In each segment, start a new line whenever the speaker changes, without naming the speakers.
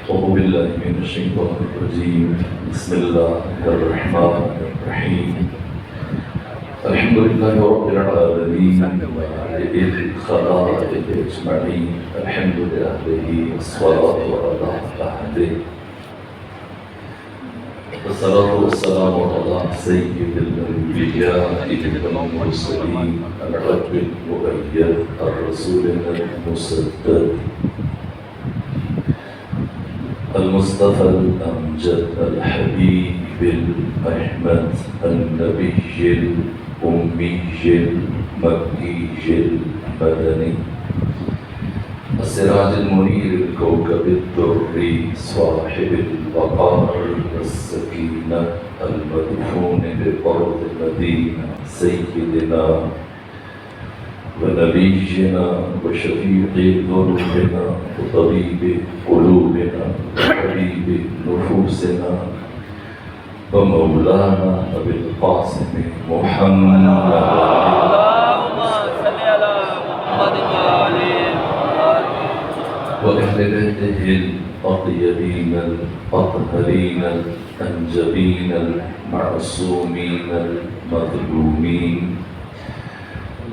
أعوذ بالله من الشيطان الرجيم. بسم الله الرحمن الرحيم. الحمد لله رب العالمين مالك الخلائق أجمعين. الحمد لله والصلاة على أهله والصلاة والسلام على سيد الأنبياء والمرسلين العبد المؤيد الرسول المسدد المصطفى الأمجد الحبيب الأحمد النبي الأمي المكي المدني السراج المنير الكوكب الدري صاحب الوقار والسكينة المدفون بأرض المدينة سيدنا ونبينا وشفيع ذنوبنا وطبيب قلوبنا وحبيب نفوسنا ومولانا أبي القاسم محمد
اللهم صل على محمد
وأهل بيته الأطيبين الأطهرين الأنجبين المعصومين المظلومين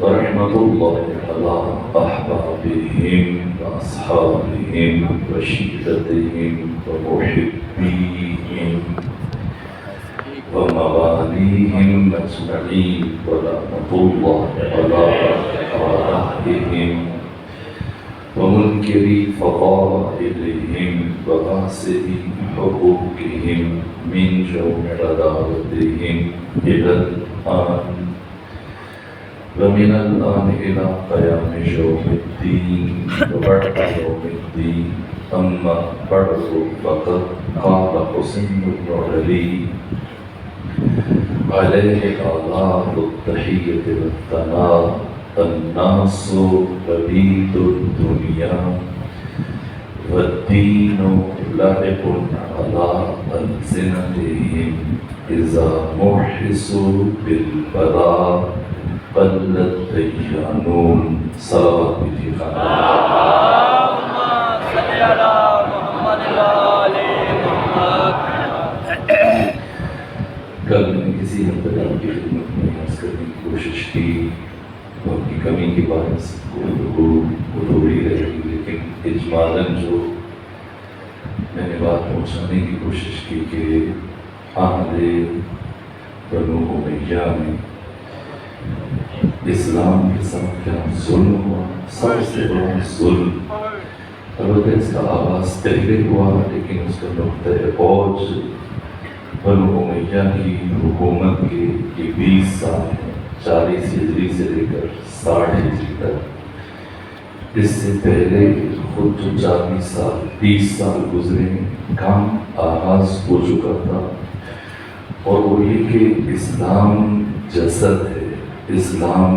ورحمة الله على أحبابهم وأصحابهم وشيعتهم ومحبيهم ومواليهم أجمعين ورحمة الله على أعدائهم ومنكري فضائلهم وغاسلي حقوقهم من جور عداوتهم إلى الآن ومن الآن إلى قيام يوم الدين وبعد يوم الدين أما بعد فقد قال حسين بن علي عليه آلاف التحية والثناء الناس لبيد الدنيا والدين لاحق على ألسنتهم إذا محسوا بالبلاء قلت ديانون صلوات
اللهم صل على محمد وآل محمد.
کل میں نے کسی ہسپتال کی خدمت میں عرض کرنے کی کوشش کی تو ان کی کمی کے باعث ادھوری رہے گی، لیکن اجمالاً جو میں نے بات پہنچانے کی کوشش کی کہ اہل بنو امیہ میں اسلام کے ساتھ کیا ظلم ہوا، سب سے بڑا ظلم۔ البتہ اس کا آغاز پہلے ہوا لیکن اس کا نقطۂ اوج بنو امیہ کی حکومت کے 20 سال ہیں، 40 ہجری سے لے کر 60 ہجری تک۔ اس سے پہلے خود جو 40 سال 30 سال گزرے کام آغاز ہو چکا تھا، اور وہ یہ کہ اسلام جسد ہے، اسلام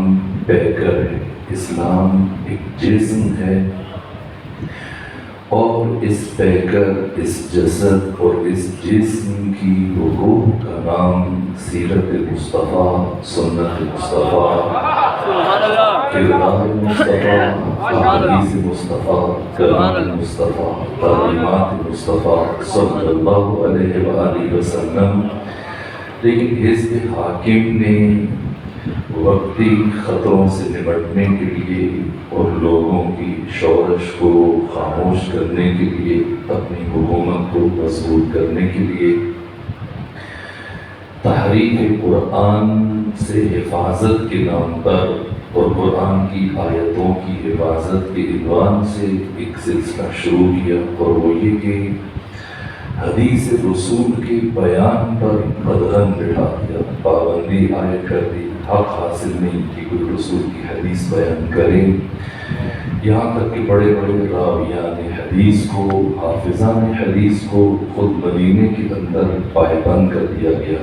پیکر ہے، اسلام ایک جسم ہے، اور اس پیکر، اس جسد اور اس جسم کی روح کا نام سیرت مصطفیٰ، سنت مصطفیٰ، کردار مصطفیٰ، احادیث مصطفیٰ، کلام مصطفیٰ، تعلیمات مصطفیٰ صلی اللہ علیہ وآلہ وسلم۔ لیکن حزب حاکم نے وقتی خطروں سے نمٹنے کے لیے اور لوگوں کی شورش کو خاموش کرنے کے لیے، اپنی حکومت کو مضبوط کرنے کے لیے تحریف قرآن سے حفاظت کے نام پر اور قرآن کی آیتوں کی حفاظت کے عنوان سے ایک سلسلہ شروع کیا، اور وہ یہ کہ حدیث رسول کے بیان پر قدغن بٹھا دیا، پابندی عائد کر دی، حق حاصل نہیں کہ کوئی رسول کی حدیث بیان کرے، یہاں تک کہ بڑے بڑے راویان حدیث کو، حافظان حدیث کو خود مدینے کے اندر پائبند کر دیا گیا۔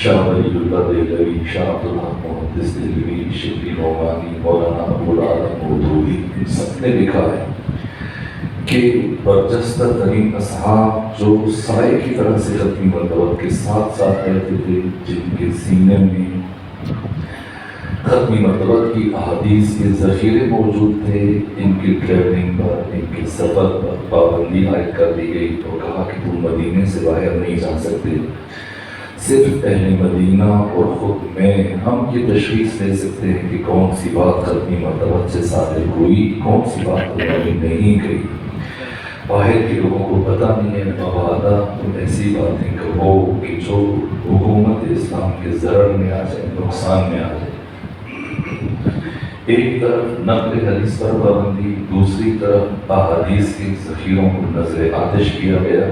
شاہ ولی اللہ دہلوی، شاہ عبداللہ محدث دہلوی، شبلی نعمانی، مولانا ابوالعلا مودودی، سب نے لکھا ہے کہ برجستہ ترین اصحاب جو سائے کی طرح سے ختمی مرتبت کے ساتھ ساتھ رہتے تھے، جن کے سینے میں ختمی مرتبہ کی احادیث کے ذخیرے موجود تھے، ان کی ٹریولنگ پر، ان کے سفر پر پابندی عائد کر دی گئی اور کہا کہ تم مدینے سے باہر نہیں جا سکتے، صرف اہل مدینہ اور خود میں ہم یہ تشخیص دے سکتے ہیں کہ کون سی بات ختمی مرتبہ سے صادر ہوئی، کون سی بات نہیں گئی۔ باہر کے لوگوں کو پتہ نہیں ہے، مبادہ تم ایسی باتیں کہو کہ جو حکومت اسلام کے ضرر میں آ جائے، نقصان میں آ جائے۔ ایک طرف نقل حدیث پر پابندی، دوسری طرف احادیث کے ذخیروں کو نظر آتش کیا گیا۔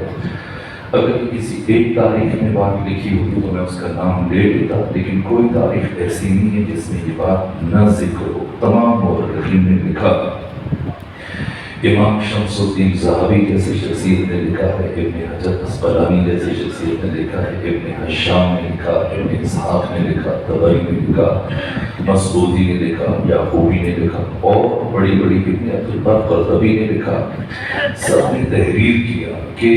اگر کسی ایک تاریخ میں بات لکھی ہوتی تو میں اس کا نام لے لیتا، لیکن کوئی تاریخ ایسی نہیں ہے جس میں یہ بات نہ ذکر ہو۔ تمام مورخین نے لکھا، امام شمس الدین ذہبی جیسے شخصیت نے لکھا ہے، ابن حجر اسقلانی جیسے شخصیت نے لکھا ہے، ابن حشام نے لکھا، ابن اسحاق نے لکھا، طبری نے لکھا، مسعودی نے لکھا، یعقوبی نے لکھا، اور بڑی بڑی ابن عبدالبر قرطبی نے لکھا۔ سب نے تحریر کیا کہ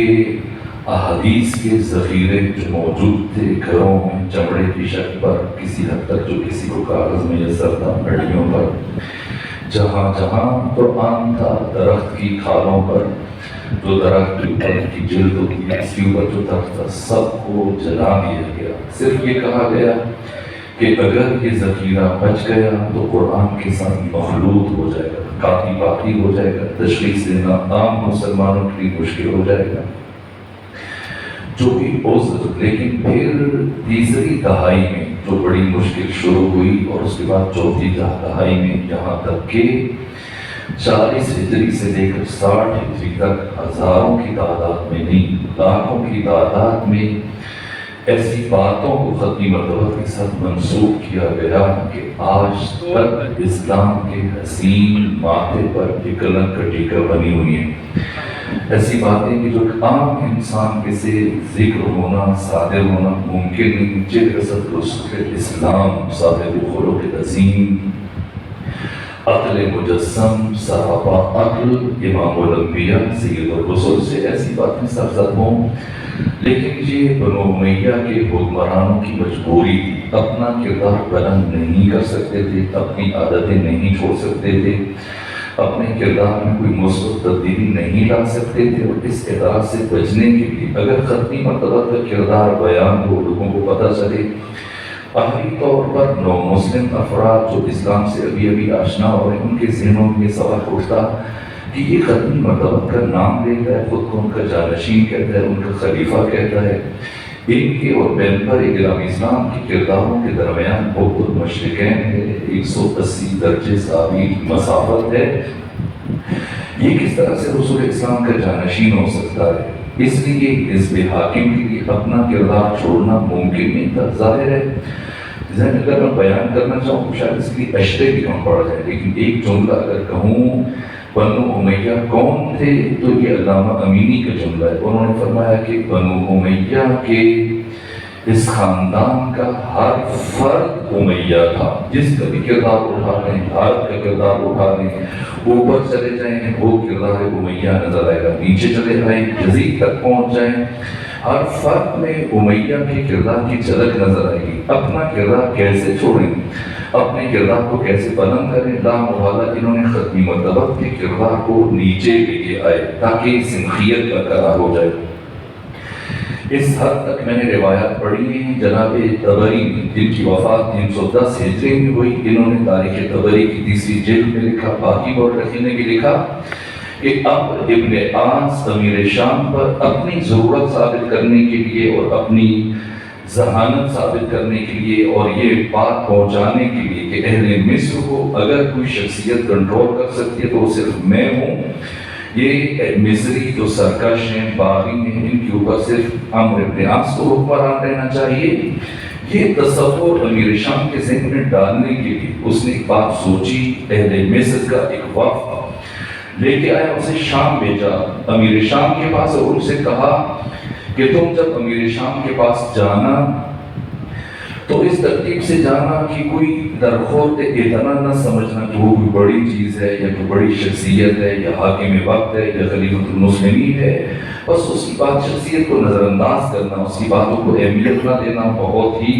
احادیث کے ذخیرے جو موجود تھے گھروں میں چمڑے کی شکل پر، کسی حد تک جو کسی کو کاغذ میسر تھا، ہڈیوں پر، جہاں جہاں قرآن تھا، درخت کی کھالوں پر، جو درخت کے اوپر کی جلد ہوتی ہے اس کے اوپر جو درخت تھا، سب کو جلا دیا گیا۔ صرف یہ کہا گیا کہ اگر یہ ذخیرہ بچ گیا تو قرآن کے ساتھ مخلوط ہو جائے گا، کاتی باتی ہو جائے گا، تشخیص دینا عام مسلمانوں کے لیے مشکل ہو جائے گا، جو بھی عذر۔ لیکن پھر تیسری دہائی میں جو بڑی مشکل شروع ہوئی، اور اس کے بعد چوتھی دہائی میں، یہاں تک کہ 40 ہجری سے لے کر 60 ہجری تک ہزاروں کی تعداد میں نہیں، لاکھوں کی تعداد میں ایسی باتوں کو ختمی مرتبہ کے ساتھ منسوخ کیا گیا کہ آج تک اسلام کے حسین ماتھے پر ایک کلنگ کا ٹیکہ بنی ہوئی ہیں۔ ایسی باتیں کہ جو عام انسان کے سے ذکر ہونا، صادر ہونا ممکن نہیں۔ جلد رسول اسلام صاحب خلق عظیم، عقل مجسم، صحابہ عقل، امام الانبیاء، سید الرسل سے ایسی باتیں سرزد ہوں، لیکن یہ بنو امیہ کے حکمرانوں کی مجبوری تھی۔ اپنا کردار بلند نہیں کر سکتے تھے، اپنی عادتیں نہیں چھوڑ سکتے تھے، اپنے کردار میں کوئی مثبت تبدیلی نہیں لا سکتے تھے، اور اس اعتراض سے بچنے کے لیے اگر ختمی مرتبہ کا کردار بیان ہو، لوگوں کو پتہ چلے، آخری طور پر نو مسلم افراد جو اسلام سے ابھی ابھی آشنا ہو رہے ہیں، ان کے ذہنوں میں سوال اٹھتا کہ یہ ختمی مرتبہ کا نام لیتا ہے، خود کو ان کا جانشین کہتا ہے، ان کا خلیفہ کہتا ہے۔ ان کے اور پیغمبر اکرام اسلام کے کرداروں کے درمیان بہت مشرقین ہے، 180 درجے ثابت مسافت ہے۔ یہ کس طرح سے رسول اسلام کا جانشین ہو سکتا ہے؟ اس لیے حزب حاکم کے لیے اپنا کردار چھوڑنا ممکن نہیں تھا۔ ظاہر ہے ذہن اگر میں بیان کرنا چاہوں تو شاید اس کے لیے اشرے بھی کم پڑ جائے، لیکن ایک جملہ اگر کہوں بنو امیہ کون تھے تو یہ علامہ امینی کا جملہ ہے۔ انہوں نے فرمایا کہ بنو امیہ کے اس خاندان کا ہر فرد امیہ تھا، جس کا بھی کردار اٹھا لیں، بھارت کا کردار اٹھا لیں، اوپر چلے جائیں وہ کردار امیہ نظر آئے گا، نیچے چلے جائیں یزید تک پہنچ جائیں، ہر فرد میں امیہ کے کردار کی جھلک نظر آئے گی۔ اپنا کردار کیسے چھوڑیں، اپنے کردار کو کیسے بلند کریں، لامحالہ انہوں نے ختمی مرتبہ کے کردار کو نیچے لے کے آئے تاکہ سنخیت برقرار ہو جائے۔ اس حد تک میں نے روایات پڑھی ہیں۔ جناب طبری جن کی وفات 310 ہجری میں ہوئی، انہوں نے تاریخ طبری کی تیسری جلد میں لکھا، باقی مورخین نے بھی لکھا کہ اب ابن عاص امیر شام پر اپنی ضرورت ثابت کرنے کے لیے اور اپنی ذہانت ثابت کرنے کے لیے اور یہ بات پہنچانے کے لیے کہ اہل مصر کو اگر کوئی شخصیت کنٹرول کر سکتی ہے تو وہ صرف میں ہوں، یہ مصری جو سرکش ہیں، باغی ہیں، ان کے اوپر صرف عمرو بن عاص کو حکمران رہنا چاہیے، یہ تصور امیر شام کے ذہن میں ڈالنے کے لیے اس نے ایک بات سوچی۔ اہل مصر کا ایک وفد لے کے آیا، اسے شام بھیجا امیر شام کے پاس، اور ان سے کہا کہ تم جب امیر شام کے پاس جانا تو اس ترتیب سے جانا کہ کوئی درخور اتنا نہ سمجھنا کہ وہ کوئی بڑی چیز ہے یا کوئی بڑی شخصیت ہے یا حاکم وقت ہے یا خلیفۃ المسلمین ہے، بس اس کی بات شخصیت کو نظر انداز کرنا، اس کی باتوں کو اہمیت نہ دینا، بہت ہی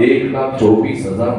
1,24,000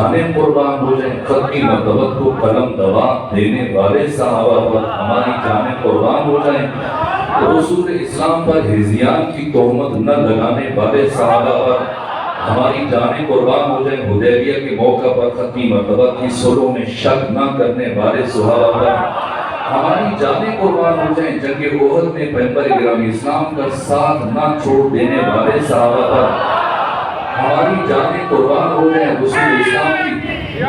جانیں قربان ہو جائیں ختمی مرتبت کو قلم دوا دینے والے صحابہ پر، ہماری جانیں قربان ہو جائیں رسول اسلام پر ہزیان کی تہمت نہ لگانے والے صحابہ پر، ہماری جانیں قربان ہو جائیں حدیبیہ کے موقع پر ختمی مرتبت کی صلح میں شک نہ کرنے والے صحابہ پر، ہماری جانیں قربان ہو جائیں جنگ احد میں پیغمبر گرامی اسلام کا ساتھ نہ چھوڑ دینے والے صحابہ پر، ہماری جانیں قربان ہو جائیں رسول اسلام کی،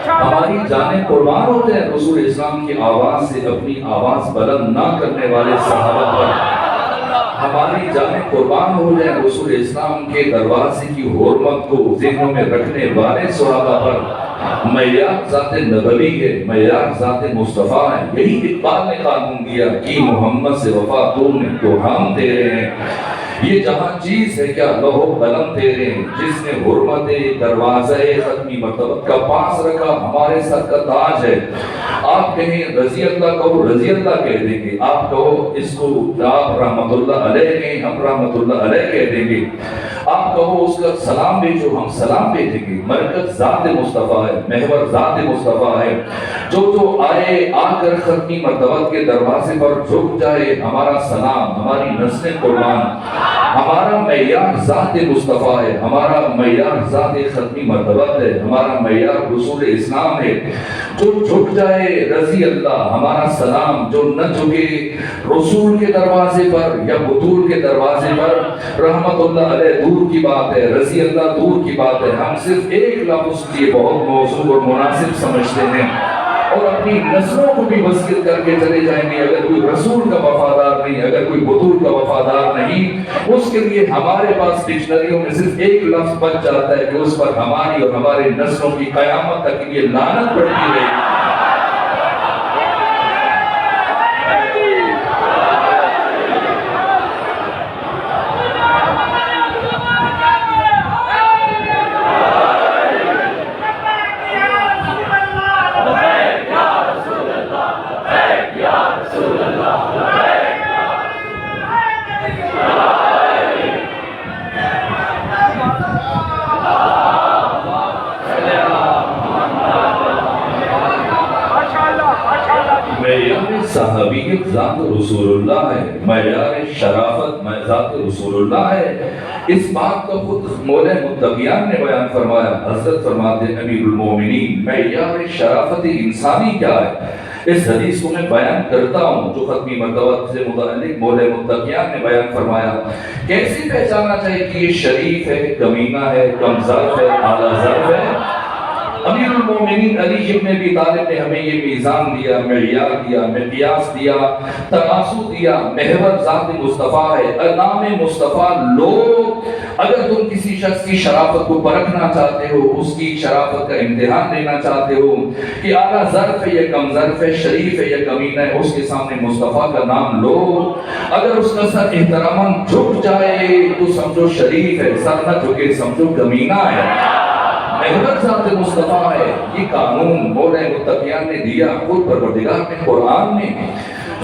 ہماری جانیں قربان ہو جائیں رسول اسلام کی آواز سے اپنی آواز بلند نہ کرنے والے صحابہ پر، ہماری جانیں قربان ہو جائیں رسول اسلام کے دروازے کی حرمت کو ذہنوں میں رکھنے والے صحابہ پر۔ معیار ذات نبوی ہے، معیار ذات مصطفیٰ ہے، یہی اقبال نے قانون دیا کہ محمد سے وفا تو نے تو ہم تیرے ہیں، یہ جہاں چیز ہے کیا لوح قلم تیرے ہیں، جس نے حرمت دروازہ ختمی مرتبت کا پاس رکھا ہمارے سر کا تاج ہے۔ آپ کہیں رضی اللہ کہو رضی اللہ کہہ دیں گے، آپ کہو اس کو آپ رحمت اللہ علیہ کہیں ہم رحمت اللہ علیہ کہہ دیں گے، آپ کہو اس کا سلام بھیجو ہم سلام بھیجیں گے۔ مرکز ذات مصطفیٰ ہے، محور ذات مصطفیٰ ہے، جو آئے آ کر ختمی مرتبت کے دروازے پر جھک جائے ہمارا سلام، ہماری نسل قربان، ہمارا معیار ذات مصطفیٰ ہے، ہمارا معیار ذات ختمی مرتبت ہے، ہمارا معیار رسول اسلام ہے۔ جو جھک جائے رضی اللہ ہمارا سلام، جو نہ جھکے رسول کے دروازے پر یا بطول کے دروازے پر رحمت اللہ علیہ دور کی بات ہے، رضی اللہ دور کی بات ہے۔ ہم صرف ایک لفظ کی بہت موضوع اور مناسب سمجھتے ہیں اور اپنی نسلوں کو بھی وصیت کر کے چلے جائیں گے، اگر کوئی رسول کا وفادار نہیں، اگر کوئی بطول کا وفادار نہیں، اس کے لیے ہمارے پاس ڈکشنریوں میں صرف ایک لفظ بچ جاتا ہے کہ اس پر ہماری اور ہمارے نسلوں کی قیامت تک یہ لعنت پڑتی رہے گی۔ معیار صحابیت ذات رسول اللہ ہے، معیار شرافت ذات رسول اللہ ہے۔ اس بات کا خود مولا متقیان نے بیان فرمایا، حضرت فرماتے ہیں امیر المومنین معیار شرافت انسانی کیا ہے؟ اس حدیث کو میں بیان کرتا ہوں جو ختمی مرتبہ سے متعلق مولا متقیان نے بیان فرمایا۔ کیسے پہچانا چاہیے کہ یہ شریف ہے، کمینہ ہے، کم ظرف ہے، اعلیٰ ظرف ہے؟ امیر المومنین علی ابن ابی طالب نے ہمیں یہ میزان دیا، معیار دیا، مقیاس دیا، تناسب دیا۔ محور ذات مصطفیٰ ہے، نام مصطفیٰ لوگ اگر تم کسی شخص کی شرافت کو پرکھنا چاہتے ہو، اس کی شرافت کا امتحان لینا چاہتے ہو کہ اعلیٰ ظرف ہے یا کم ظرف ہے، شریف ہے یا کمینہ ہے، اس کے سامنے مصطفیٰ کا نام لو۔ اگر اس کا سر احتراماً جھک جائے تو سمجھو شریف ہے، سر نہ جھکے سمجھو کمینہ ہے۔ محور ذات مصطفیٰ ہے، یہ قانون مولا متقیان نے دیا، خود پروردگار نے قرآن میں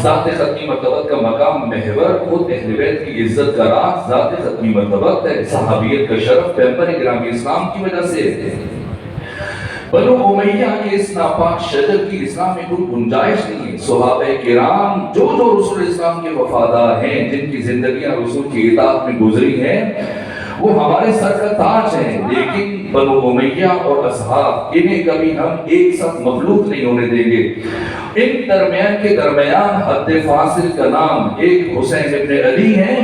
ذات ختمی مرتبت کا مقام محور، خود اہل بیت کی عزت کا راز ذات ختمی مرتبت ہے۔ صحابیت کا شرف پیغمبر گرامی اسلام کی وجہ سے ہے۔ بنو امیہ کے اس ناپاک شجر کی اسلام میں کوئی گنجائش نہیں ہے۔ صحابہ کرام جو رسول اسلام کے وفادار ہیں، جن کی زندگیاں رسول کی اطاعت میں گزری ہیں، وہ ہمارے سر کا تاج ہیں، لیکن بنو امیہ اور اصحاب انہیں کبھی ہم ایک ساتھ مخلوط نہیں ہونے دیں گے۔ ان درمیان کے درمیان حد فاصل کا نام ایک حسین ابن علی ہیں۔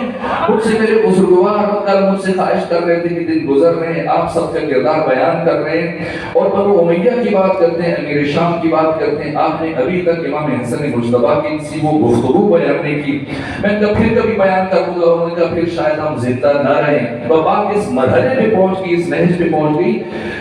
مجھ سے میرے بزرگوار کل مجھ سے خواہش کر رہے تھے کہ دن گزر رہے ہیں، آپ سب کا کردار بیان کر رہے ہیں اور بنو امیہ کی بات کرتے ہیں، امیر شام کی بات کرتے ہیں۔ آپ نے ابھی تک امام حسن مجتبیٰ کی کسی وہ گفتگو بیان نہیں کی۔ میں پھر کبھی بیان کروں گا، انہوں نے کہا پھر شاید ہم زندہ نہ رہیں۔ بات اس مرحلے پہ پہنچ گئی، اس نہج پہ پہنچ گئی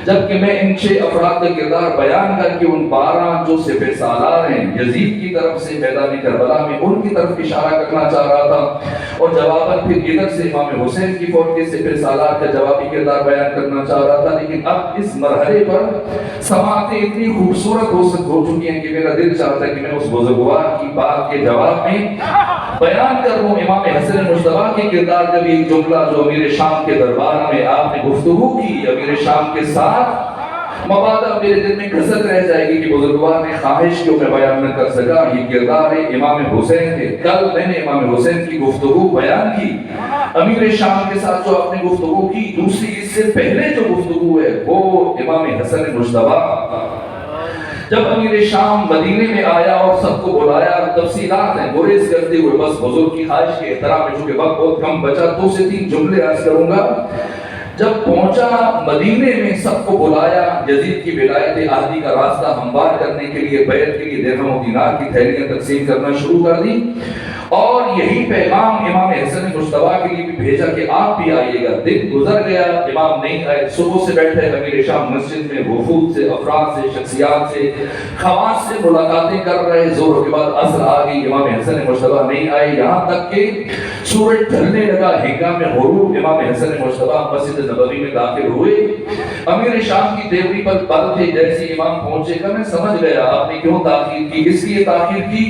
جبکہ میں ان 6 افراد کا کردار بیان کر کے ان 12 جو سپہ سالار ہیں یزید کی طرف سے میدان کربلا میں ان کی طرف اشارہ کرنا چاہ رہا تھا، اور جواباً پھر ادھر سے امام حسین کی فوج کے سپہ سالار کا جوابی کردار بیان کرنا چاہ رہا تھا۔ لیکن اب اس مرحلے پر سماعتیں اتنی خوبصورت ہو چکی ہیں کہ میرا دل چاہتا ہے کہ میں اس بزرگوار کی بات کے جواب میں بیان کروں امام حسن مجتبیٰ کے کردار کا بھی ایک جملہ جو امیر شام کے دربار میں آپ نے گفتگو کی۔ امیر شام کے ساتھ مبادہ میرے دل میں کثرت رہ جائے گی کہ بزرگوار نے خواہش کیوں میں بیان نہ کر سکا، یہ کردار ہے امام حسین کے۔ کل میں نے امام حسین کی گفتگو بیان کی، امیر شام کے ساتھ جو آپ نے گفتگو کی، دوسری اس سے پہلے جو گفتگو ہے وہ امام حسن مجتبیٰ۔ جب امیر شام مدینے میں آیا اور سب کو بلایا، تفصیلات ہیں گریز کرتے ہوئے بس حضور کی خواہش کے احترام میں، چونکہ وقت بہت کم بچا، 2 سے 3 جملے عرض کروں گا۔ جب پہنچا مدینے میں، سب کو بلایا، یزید کی ولایت عہدی کا راستہ ہموار کرنے کے لیے بیعت کے لیے درہم و دینار کی تھیلیاں تقسیم کرنا شروع کر دی، اور یہی پیغام امام حسن مجتبیٰ کے لیے بھی بھیجا کہ آپ بھی آئیے گا۔ دن گزر گیا، امام نہیں آئے، صبح سے بیٹھے امیر شام مسجد میں وفود سے، افراد سے، شخصیات سے، خواص سے ملاقاتیں کر رہے، زور کے بعد عصر آ گئی، امام حسن مجتبیٰ نہیں آئے، یہاں تک کہ سورج ڈھلنے لگا، ہنگام غروب امام حسن مجتبیٰ مسجد نبوی میں داخل ہوئے۔ امیر شام کی دیوری پر بل تھے، جیسے امام پہنچے گا میں سمجھ گیا آپ نے کیوں تاخیر کی، اس لیے تاخیر کی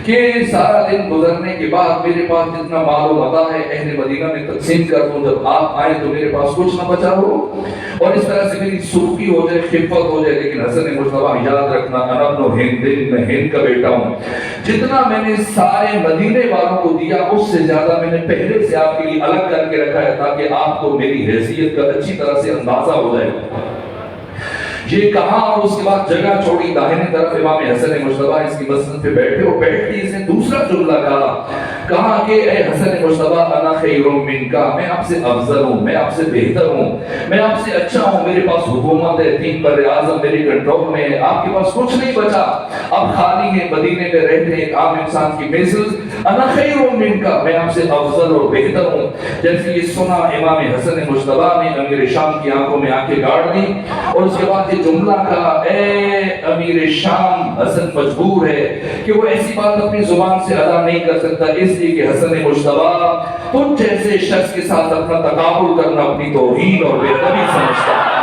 کہ سارا دن گزرنے کے بعد میرے پاس جتنا مال و متاع ہے اہل مدینہ میں تقسیم کر دوں، جب آپ آئیں تو میرے پاس کچھ نہ بچا ہو، اور اس طرح سے میری سرخی ہو جائے، خفت ہو جائے۔ لیکن حسن مجتبیٰ یاد رکھنا، انا ابن ہند، میں ہند کا بیٹا ہوں، جتنا میں نے سارے مدینے والوں کو دیا اس سے زیادہ میں نے پہلے سے آپ کے لیے الگ کر کے رکھا ہے، تاکہ آپ کو میری حیثیت کا اچھی طرح سے اندازہ ہو جائے۔ یہ کہا اور اس کے بعد جگہ چھوڑی، داہنے طرف امام حسن مجتبیٰ اس کی مسند پہ بیٹھے، اور بیٹھ کے اس نے دوسرا جملہ کہا کہ اے حسن مجتبیٰ انا خیر منکا، میں آپ سے افضل ہوں، میں آپ سے بہتر ہوں، میں آپ سے اچھا ہوں، میرے پاس حکومت ہے، 3 بر اعظم میرے کنٹرول میں ہے، آپ کے پاس کچھ نہیں بچا، اب خالی ہے، مدینے میں رہتے ہیں ایک عام انسان کی مثل، انا خیر منکا، میں آپ سے افضل اور بہتر ہوں۔ جیسے یہ سنا امام حسن مجتبیٰ نے امیر شام کی آنکھوں میں آنکھیں گاڑ دی، اور اس کے بعد جملہ کہا، اے امیر شام، حسن مجبور ہے کہ وہ ایسی بات اپنی زبان سے ادا نہیں کر سکتا، اس لیے کہ حسن مجتبیٰ تجھ جیسے شخص کے ساتھ اپنا تقابل کرنا اپنی توہین اور بے ادبی سمجھتا ہے۔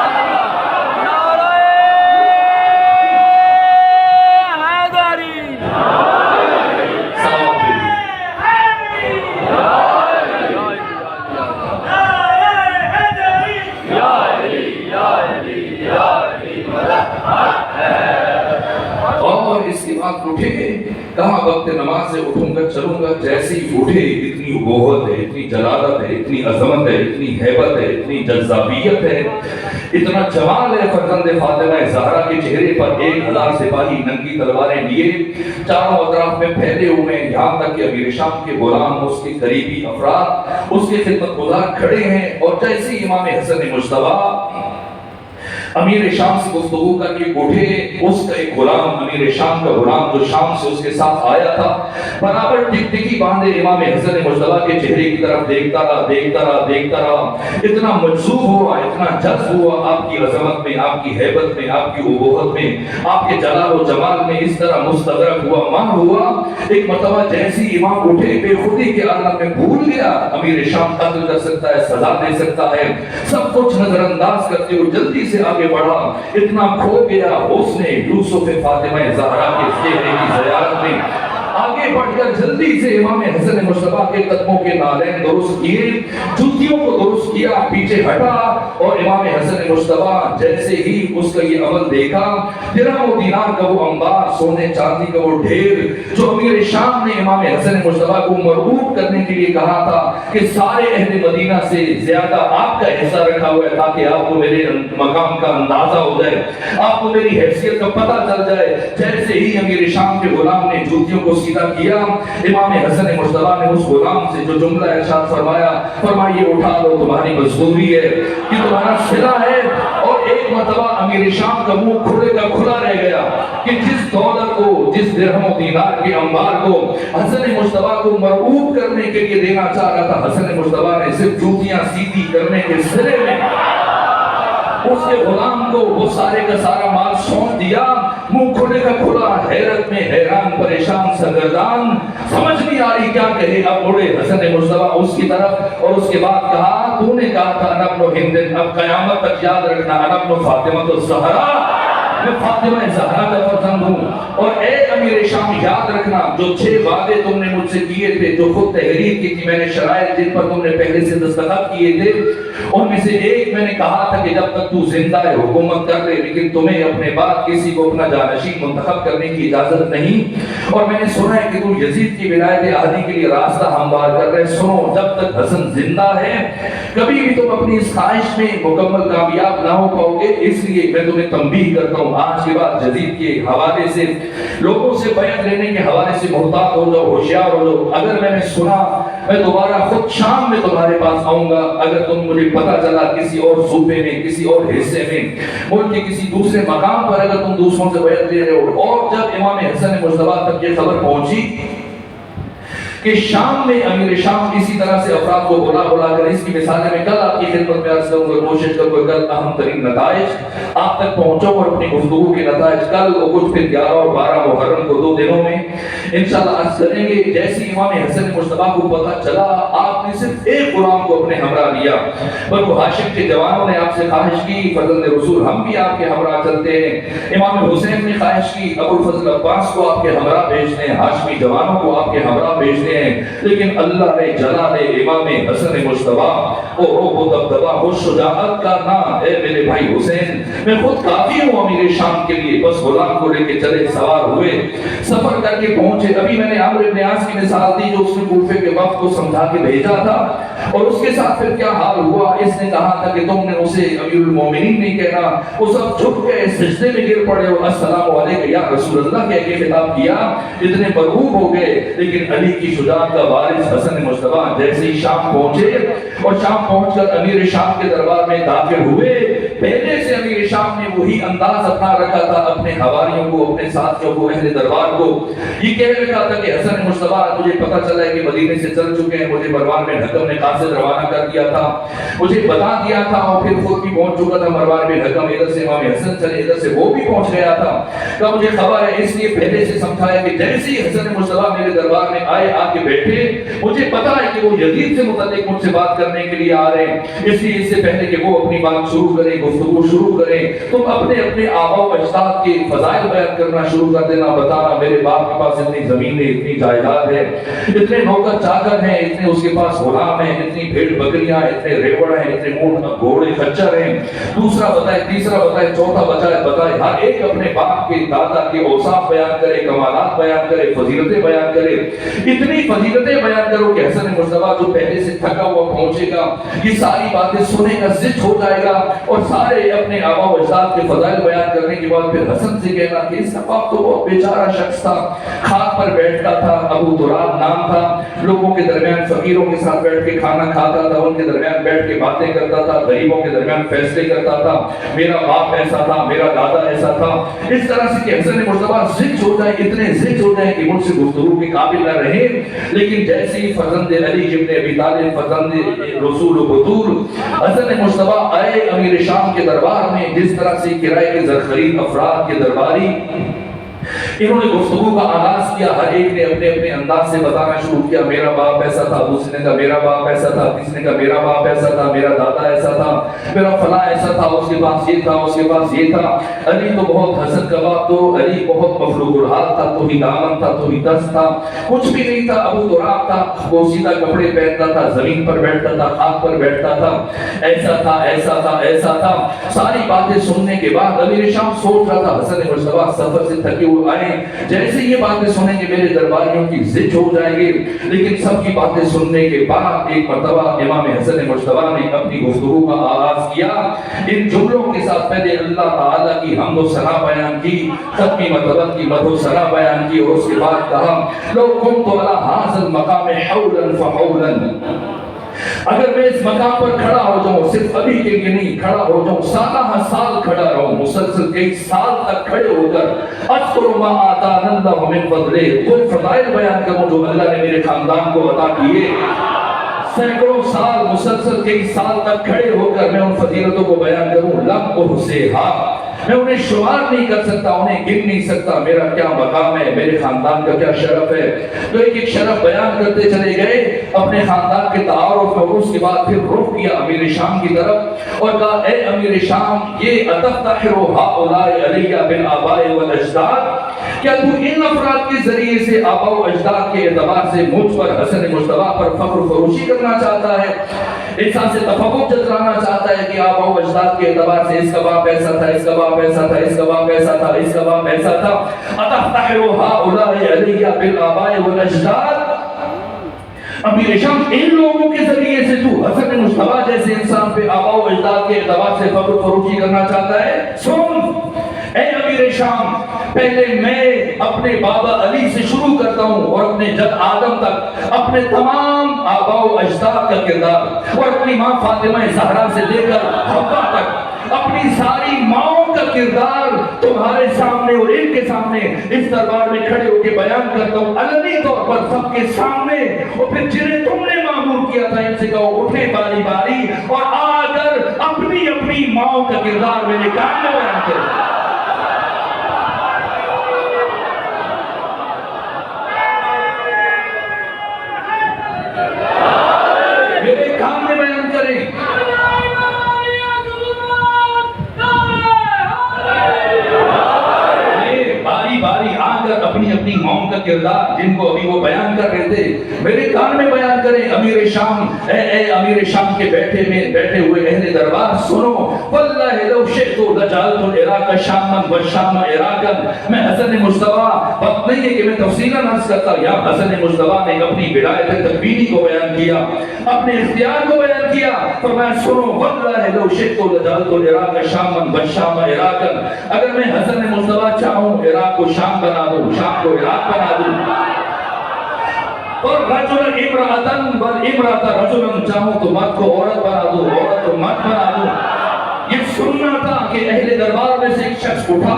اور اس کے بعد اٹھے، کہا وقت نماز سے اٹھوں گا چلوں گا، جیسے ہی اٹھے اتنی ابوت ہے، اتنی جلالت ہے، اتنی عظمت ہے، اتنی ہیبت ہے، اتنی جذابیت ہے، اتنا جمال ہے فرزند فاطمہ زہرا کے چہرے پر۔ 1000 سپاہی ننگی تلواریں لیے چاروں اطراف میں پھیلے ہوئے ہیں، یہاں تک کہ امیر شام کے غلام، اس کے قریبی افراد، اس کے خدمت گزار کھڑے ہیں، اور جیسے ہی امام حسن مجتبیٰ امیر شام سے گفتگو کر کے اٹھے، اس کا ایک غلام، امیر شام کا غلام جو شام سے اس کے ساتھ آیا تھا، برابر ٹکٹکی باندھے امام حسن مجتبیٰ کے چہرے کی طرف دیکھتا رہا، اتنا مجذوب ہوا، اتنا جذب ہوا آپ کی عظمت میں، آپ کی ہیبت میں، آپ کی ابوت میں، آپ کے جلال و جمال میں، اس طرح مستغرق ہوا، ماں ہوا۔ ایک مرتبہ جیسی امام اٹھے، بے خودی کے عالم میں بھول گیا امیر شام قتل کر سکتا ہے، سزا دے سکتا ہے، سب کچھ نظر انداز کرتے ہوئے جلدی سے آگے بڑھا، اتنا کھو گیا حسن یوسف فاطمہ زہرا کے چہرے کی زیارت میں، آگے بڑھ کر جلدی سے امام حسن مجتبیٰ کے قدموں کے نالین درست کیے، جوتیوں کو درست کیا، پیچھے ہٹا، اور امام حسن مجتبیٰ جیسے ہی اس کا یہ عمل دیکھا، درہم و دینار کا وہ انبار، سونے چاندی کا وہ ڈھیر جو امیر شام نے امام حسن مجتبیٰ کو مرغوب کرنے کے لیے کہا تھا کہ سارے اہل مدینہ سے زیادہ آپ کا حصہ رکھا ہوا ہے، تاکہ آپ کو میرے مقام کا اندازہ ہو جائے، آپ کو میری حیثیت کا پتہ چل جائے۔ جیسے ہی امیر شام کے غلام نے جوتیوں کو سیدھا کیا، امام حسن مجتبیٰ نے اس غلام سے جو جملہ ارشاد فرمایا یہ اٹھا لو، تمہاری مجبوری ہے، یہ تمہارا صلہ ہے۔ اور ایک مرتبہ امیر شام کا منہ کھلے کا کھلا رہ گیا کہ جس دولت کو، جس درہم و دینار کے انبار کو حسن مجتبیٰ کو مرغوب کرنے کے لیے دینا چاہ رہا تھا، حسن مجتبیٰ نے صرف جوتیاں سیدھی کرنے کے سلے میں اس کے غلام کو وہ سارے کا سارا مال سونپ دیا، منہ کھلے کا کھلا، حیرت میں حیران، پریشان سرگردان، سمجھ نہیں آ رہی کیا کہے۔ اب اڑے حسن مجتبیٰ اس کی طرف، اور اس کے بعد کہا تو نے کہا تھا انا ابن ہند، اب قیامت تک یاد رکھنا انا ابن فاطمہ الزہرا، میں فاطمہ زہرا کا فرزند ہوں، اور اے امیر شام یاد رکھنا جو 6 وعدے تم نے مجھ سے کیے تھے، جو خود تحریر کی تھی میں نے، شرائط جن پر تم نے پہلے سے دستخط کیے تھے، ان میں سے ایک میں نے کہا تھا کہ جب تک تو زندہ ہے حکومت کر لے، لیکن تمہیں اپنے بعد کسی کو اپنا جانشین منتخب کرنے کی اجازت نہیں، اور میں نے سنا ہے کہ تو یزید کی ولایت عہدی کے لیے راستہ ہموار کر رہے۔ سنو، جب تک حسن زندہ ہے کبھی بھی تم اپنی اس خواہش میں مکمل کامیاب نہ ہو پاؤ گے، اس لیے میں تمہیں تنبیہ کرتا ہوں آج کے بعد یزید کے حوالے سے، لوگوں سے بیعت لینے کے حوالے سے محتاط ہو جاؤ، ہوشیار ہو جاؤ۔ اگر میں نے سنا میں دوبارہ خود شام میں تمہارے پاس آؤں گا، اگر تم مجھے پتہ چلا کسی اور صوبے میں، کسی اور حصے میں، ملک کے کسی دوسرے مقام پر اگر تم دوسروں سے بیعت لے رہے ہو، اور جب امام حسن مجتبیٰ تک یہ خبر پہنچی کہ شام میں امیر شام اسی طرح سے افراد کو بلا کر اس کی مثالیں میں کل آپ کی خدمت میں عرض کروں گا، کوشش کروں گا کل اہم ترین نتائج آپ تک پہنچو، اور اپنی گفتگو کے نتائج کل اور کچھ پھر 11 اور 12 محرم کو 2 دنوں میں انشاءاللہ عرض کریں گے۔ جیسے امام حسن مجتبیٰ کو پتہ چلا، آپ نے صرف ایک غلام کو اپنے ہمراہ لیا، بنو ہاشم کے جوانوں نے آپ سے خواہش کی فرزند رسول ہم بھی آپ کے ہمراہ چلتے ہیں، امام حسین نے خواہش کی ابو الفضل عباس کو آپ کے ہمراہ بھیجتے ہیں، ہاشمی جوانوں کو آپ کے ہمراہ بھیجتے ہیں، لیکن اللہ نے جلال امام حسن مجتبیٰ اور روح و دبدبہ و شجاعت کا نام، اے میرے بھائی حسین میں خود کافی ہوں امیر شام کے لیے، بس غلام کو لے کے چلے، سوار ہوئے، سفر کر کے پہنچے۔ ابھی میں نے عمرو بن عاص کی مثال دی جو اس نے کوفے کے وقت کو سمجھا کے بھیجا تھا، اور اس کے ساتھ پھر کیا حال ہوا، اس نے کہا تھا کہ تم نے اسے امیر المومنین نہیں کہنا، وہ سب جھک گئے، سجدے میں گر پڑے اور السلام علیکم یا رسول اللہ کہہ کے خطاب کیا، اتنے مرعوب ہو گئے۔ لیکن علی کی شجاعت کا وارث حسن مجتبیٰ جیسے ہی شام پہنچے، اور شام پہنچ کر امیر شام کے دربار میں داخل ہوئے، پہلے سے امیر شام نے وہی انداز اپنا رکھا تھا اپنے حواریوں کو، اپنے ساتھیوں کو، اہل دربار کو، یہ کہہ رکھا تھا کہ حسن مجتبیٰ مجھے پتہ چلا ہے کہ مدینے سے چل چکے ہیں، مجھے مروان بن حکم نے قاصد روانہ کر دیا تھا، مجھے بتا دیا تھا، اور پھر خود بھی پہنچ چکا تھا مروان بن حکم، ادھر سے امام حسن چلے، ادھر سے وہ بھی پہنچ گیا تھا، کہ مجھے خبر ہے، اس لیے پہلے سے سمجھایا کہ جیسے ہی حسن مجتبیٰ میرے دربار میں آئے، آ کے بیٹھے، مجھے پتا ہے کہ وہ یزید سے متعلق مجھ سے بات کرنے کے لیے آ رہے ہیں، اس لیے اس سے پہلے کہ وہ اپنی بات شروع کریں، گفتگو شروع کریں، تم اپنے اپنے آباء و اجداد کے فضائل بیان کرنا شروع کر دینا، بتانا میرے باپ کے پاس اتنی زمین ہے، اتنی جائیداد ہے، اتنے نوکر چاکر ہیں، اتنے اس کے پاس غلام ہیں، اتنی بھیڑ بکریاں، اتنے ریوڑ ہیں، اتنے اونٹ گھوڑے خچر ہیں، دوسرا بتائے، تیسرا بتائے، چوتھا بتائے، ہر ایک اپنے باپ کے دادا کے اوصاف بیان کرے، کمالات بیان کرے، فضیلتیں بیان کرے، اتنی فضیلتیں بیان کرو کہ حسن مجتبیٰ جو پہلے سے تھکا ہوا پہنچے گا، یہ ساری باتیں سنے گا، زد ہو جائے گا، اور سارے اپنے آباء و اجداد کے فضائل بیان کرنے کے بعد پھر حسن سے کہنا کہ اس کا باپ تو بہت بیچارہ شخص تھا، خاک پر بیٹھتا تھا، ابو تراب نام تھا، لوگوں کے درمیان فقیروں کے ساتھ بیٹھ کے کھانا کھاتا تھا، ان کے درمیان بیٹھ کے باتیں کرتا تھا، غریبوں کے درمیان فیصلے کرتا تھا، میرا باپ ایسا تھا، میرا دادا ایسا تھا، اس طرح سے کہ حسن مجتبیٰ زد ہو جائے، اتنے زد ہو جائے کہ مجھ سے گفتگو کے قابل نہ رہے، لیکن جیسے ہی فرزند علی ابن ابی طالب، فرزند رسول و بطول حسن مجتبیٰ آئے امیر شام کے دربار میں، جس طرح سے کرائے کے زرخرید افراد کے درباری، انہوں نے گفتگو کا آغاز کیا، ہر ایک نے اپنے اپنے انداز سے بتانا شروع کیا، میرا باپ ایسا تھا، دوسرے نے کہا میرا باپ ایسا تھا، تیسرے نے کہا میرا باپ ایسا تھا، میرا دادا ایسا تھا، میرا فلاں ایسا تھا، اس کے پاس یہ تھا، اس کے پاس یہ تھا، علی تو بہت حسن کا باپ، تو علی بہت مخلوق الحال تھا، تو ہی دامن تھا، تو ہی دست تھا، کچھ بھی نہیں تھا، ابو تراب تھا، وہ سیدھا کپڑے پہنتا تھا، زمین پر بیٹھتا تھا، خاک پر بیٹھتا تھا، ایسا تھا، ایسا تھا، ایسا تھا، ساری باتیں سننے کے بعد امیر شام سوچ رہا تھا حسن مجتبیٰ سفر سے تھکے ہوئے آئے، جیسے یہ باتیں سنیں گے میرے درباریوں کی زد ہو جائیں گے، لیکن سب کی باتیں سننے کے بعد ایک مرتبہ امام حسن مجتبیٰ نے اپنی گفتگو کا آغاز کیا، ان جملوں کے ساتھ پہلے اللہ تعالیٰ کی حمد و ثنا بیان کی، ختمی مرتبہ کی مدح و ثنا بیان کی، اور اس کے بعد کہا لو کنت علی ھذا المقام حولا فحولا، اگر میں اس مقام پر کھڑا ہو جاؤں، صرف ابھی کے لیے نہیں، کھڑا ہو جاؤں، سالہ سال کھڑا رہوں، مسلسل کئی سال تک کھڑے ہو کر اذکر ما آتانا اللہ من فضلہ، وہ فضائل بیان کروں جو اللہ نے میرے خاندان کو عطا کیے، سینکڑوں سال مسلسل کئی سال تک کھڑے ہو کر میں ان فضیلتوں کو بیان کروں، لم احصیھا، میں انہیں شمار نہیں کر سکتا، انہیں گر نہیں سکتا، میرا کیا مقام ہے، میرے خاندان کا کیا شرف ہے۔ تو ایک ایک شرف بیان کرتے چلے گئے اپنے خاندان کے تعارف میں، اس کے بعد پھر رخ کیا امیر شام کی طرف اور کہا اے امیر شام، یہ اتفتخر ہؤلاء علی بالآباء والاجداد، کیا تو ان افراد کے ذریعے سے آباء و اجداد کے اعتبار سے مجھ پر حسن مجتبیٰ پر فخر و فروشی کرنا چاہتا ہے، انسان سے تفوق جتلانا چاہتا ہے کہ آباء و اجداد کے اعتبار سے اس کا باپ ایسا تھا، اس کا باپ ایسا تھا، اس کا باپ ایسا تھا، اس کا باپ ایسا تھا۔ اتفتخر ہؤلاء علی بالآباء والاجداد، امیر شام ان لوگوں کے ذریعے سے تو حسن مجتبیٰ جیسے انسان پہ آباء و اجداد کے اعتبار سے فخر و فروشی کرنا چاہتا ہے؟ سن اے امیر شام، پہلے میں اپنے بابا علی سے شروع کرتا ہوں اور اپنے جد آدم تک اپنے تمام آباء و اجداد کا کردار اور اپنی ماں فاطمہ زہرا سے لے کر حوا تک اپنی ساری ماؤں کا کردار تمہارے سامنے اور ان کے سامنے اس دربار میں کھڑے ہو کے بیان کرتا ہوں علنی طور پر سب کے سامنے، اور پھر جنہیں تم نے معمور کیا تھا ان سے کہو اٹھے باری باری اور آ کر اپنی اپنی ماؤں کا کردار میرے کام میں بیان کریں۔ میرے کام میں بیان کریں۔ باری باری آ کر اپنی اپنی ماؤں کا کردار جن کو ابھی وہ بیان کر رہے تھے میرے کان میں بیان کریں۔ امیر شام، اے امیر شام کے بیٹھے ہوئے اہل دربار سنو، واللہ لو شئت لجعلت العراق شاما والشام عراقا، میں حسن مجتبیٰ، وقت نہیں ہے کہ میں تفصیلاً عرض کرتا، یا حسن مجتبیٰ نے اپنی ولایت تکوینی کو بیان کیا، اپنے اختیار کو بیان کیا، فرمایا سنو واللہ لو شئت لجعلت العراق شاما والشام عراقا، اگر میں حسن مجتبیٰ چاہوں عراق کو شام بنا دوں، شام کو عراق بنا دوں، اور رجل امرأتن والامرأت رجلا، چاہوں تو مرد کو عورت بنا دوں، عورت کو مرد بنا دوں۔ یہ سننا تھا کہ اہل دربار میں سے ایک شخص اٹھا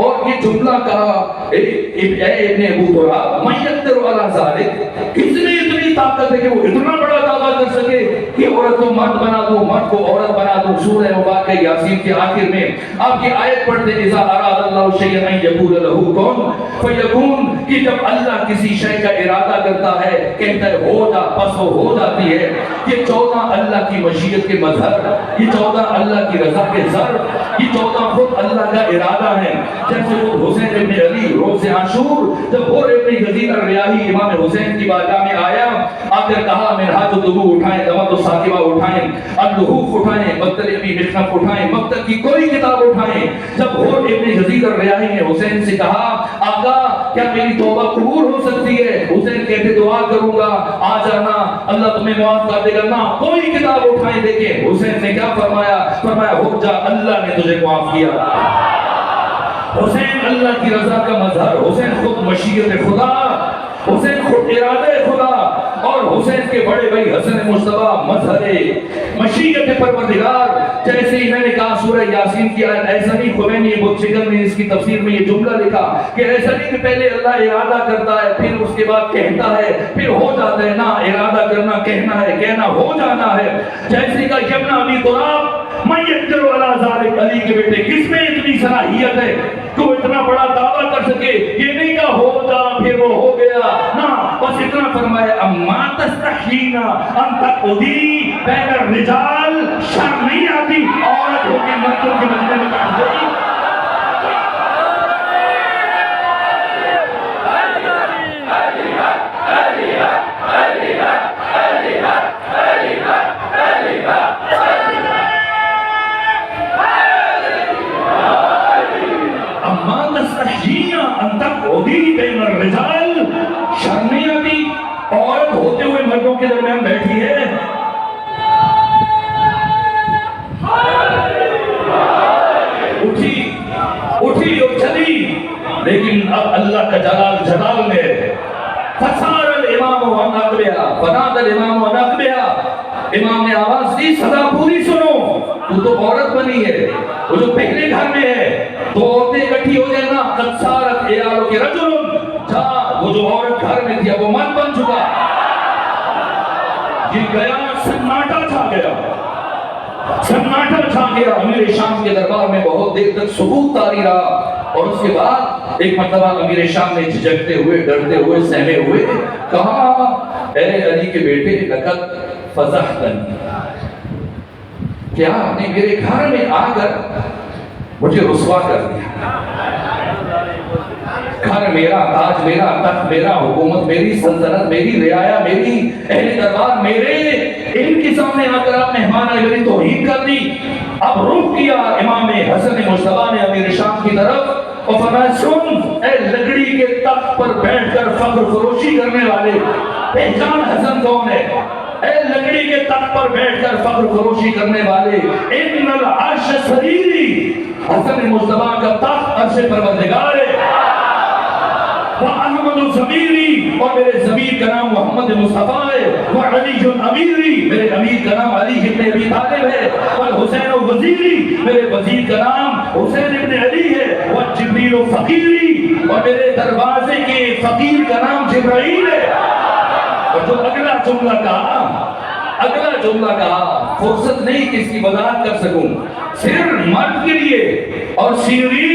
اور یہ جملہ کہا، اے ابن ابو تراب، من یقدر علی ذلک، کس نے اتنی طاقت ہے کہ وہ اتنا بڑا دعویٰ کر سکے کہ عورت کو مرد بنا دوں، مرد کو عورت بنا دوں۔ سورہ مبارکہ یاسین کے آخر میں آپ کی آیت پڑھتے ہیں، اذا اراد اللہ شیئا ان یقول له کن فیکون، کہ جب اللہ کسی شے کا ارادہ کرتا ہے کہتا ہے ہو جا، پس وہ ہو جاتی ہے۔ یہ 14 اللہ کی مشیت کے مظہر، یہ 14 اللہ کی رضا کے زر، یہ 14 خود اللہ کا ارادہ ہے۔ جیسے وہ حسین ابن علی روز عاشور جب حر ابن یزید الریاحی امام حسین کی بارگاہ میں آیا، آ کر کہا منہاج الدموع اٹھائیں، دمت الثاقبہ اٹھائیں، اللحوف اٹھائیں، مکتب ابن مخنف اٹھائیں، مکتب کی کوئی کتاب اٹھائیں۔ جب حر ابن یزید الریاحی نے حسین سے کہا آقا کیا میری توبہ قبول ہو سکتی ہے؟ حسین کہتے دعا کروں گا، آ جانا، اللہ تمہیں معاف کر دے گا۔ نہ کوئی کتاب اٹھائیں دیکھیں حسین نے کیا فرمایا، فرمایا ہو جا، اللہ نے تجھے معاف کیا۔ حسین اللہ کی رضا کا مظہر، حسین خود مشیت خدا، حسین خود ارادہ خدا، اور حسین کے بڑے بھائی حسن مجتبیٰ مظہر مشیت پروردگار۔ جیسے ہی میں نے کہا سورہ یاسین کی آیت، ایسا نہیں خمینی بت شکن نے اس کی تفسیر میں یہ جملہ لکھا کہ ایسا نہیں کہ پہلے اللہ ارادہ کرتا ہے پھر اس کے بعد کہتا ہے پھر ہو جاتا ہے، نہ ارادہ کرنا کہنا ہے، کہنا ہو جانا ہے۔ جیسے کہ ابن ابی تراب، من یقدر علی ذلک، علی کے بیٹے کس میں اتنی صلاحیت ہے کہ وہ اتنا بڑا دعویٰ کر سکے؟ یہ نہیں کہ ہو جا پھر وہ ہو گیا، نہ بس اتنا فرمایا اما تستحیین ان تقعدی بین الرجال، شرم نہیں آتی عورت ہو کے مردوں کے مجمع میں بیٹھ گئی؟ اما تستحیین ان تقعدی بین الرجال، شرم نہیں آتی عورت ہوتے ہوئے مردوں کے درمیان بیٹھی ہے؟ اٹھی اور چلی، لیکن اب اللہ کا جلال میں فسار الامام عن عقبها فنادى الامام عن عقبها، امام نے آواز دی صدا پوری سنو، تو عورت بنی ہے، وہ جو پہلے گھر میں ہے تو عورتیں اکٹھی ہو جائیں نا، قد صارت عیالک رجل، جا وہ جو عورت گھر میں تھی اب وہ مرد بن چکا۔ یہ گیا سناٹا چھا گیا، سناٹا چھا گیا، امیر شام کے دربار میں بہت دیر تک سکوت طاری رہا، اور اس کے بعد ایک مرتبہ امیر شام نے جھجکتے ہوئے، ڈرتے ہوئے، سہمے ہوئے کہا، اے علی کے بیٹے لقد فضحتنی، کیا آپ نے میرے گھر میں آ کر مجھے رسوا کر دیا؟ گھر میرا، تاج میرا، تخت میرا، حکومت میری، سلطنت میری، رعایا میری، اہل دربار میرے، ان کے سامنے آ کر آپ مہمان میری توہین کر دی۔ اب رخ کیا امام حسن مجتبیٰ نے امیر شام کی طرف اور فرمایا، سن اے لکڑی کے تخت پر بیٹھ کر فخر فروشی کرنے والے، پہچان حسن کون ہے؟ اے لکڑی کے تخت پر بیٹھ کر فخر فروشی کرنے والے، ان العرش سریری، حسن مجتبیٰ کا تخت عرش پروردگار ہے، وَأَحْمَدُ ضمیری، اور میرے ضمیر کا نام محمد مصطفیٰ ہے، وَعَلِيٌّ امیری، میرے امیر کا نام علی ابن ابی طالب ہے، وَالْحُسَيْنُ وزیری، میرے وزیر کا نام حسین ابن علی ہے، وَجِبْرِيلُ فقیری، اور میرے دروازے کے فقیر کا نام جبرائیل ہے۔ اور جو اگلا جملہ کہا فرصت نہیں کہ اس کی وضاحت کر سکوں، صرف مرد کے لیے اور سیری